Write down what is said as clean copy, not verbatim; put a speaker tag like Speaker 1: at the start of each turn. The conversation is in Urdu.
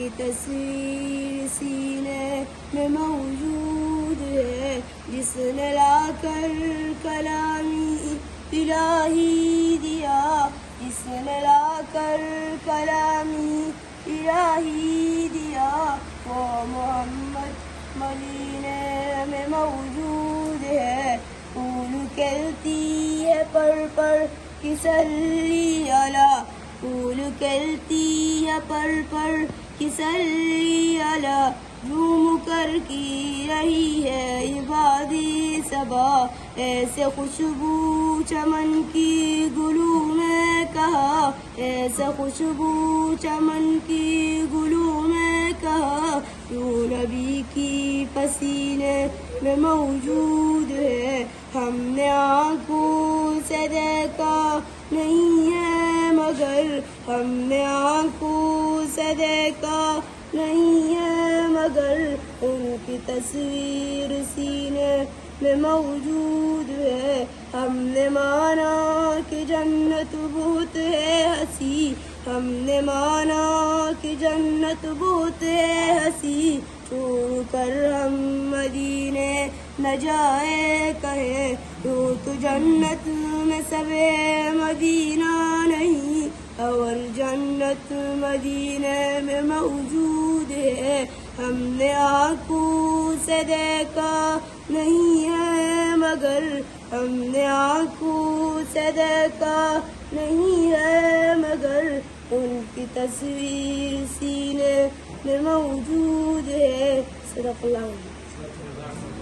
Speaker 1: کی تصویر سینے میں موجود ہے، جس نے لا کر کلامی الہی دیا، جس نے لا کر کلامی الہی دیا، وہ محمد مدینے میں موجود ہے۔ پھول کھلتی ہے پر کی صلی علی، پھول کھلتی ہے پر کی صلی علی، جھوم کر کی رہی ہے عبادی صبا، ایسے خوشبو چمن کی گلوں میں کہا، ایسے خوشبو چمن کی گلوں میں کہا، یوں نبی کی پسینے میں موجود ہے۔ ہم نے آنکھوں سے دیکھا نہیں ہے مگر، ہم نے آنکھوں سے دیکھا نہیں ہے مگر، ان کی تصویر سینے میں موجود ہے۔ ہم نے مانا کہ جنت بہت ہے ہنسی، ہم نے مانا کہ جنت بہت ہے ہنسی، چھوڑ کر ہم مدینے نہ جائے کہیں، یوں تو جنت میں سب مدینہ نہیں، اور جنت مدینے میں موجود ہے۔ ہم نے آنکھوں سے دیکھا نہیں ہے مگر، ہم نے آنکھوں سے دیکھا نہیں ہے مگر، ان کی تصویر سینے میں موجود ہے۔ صدق اللہ۔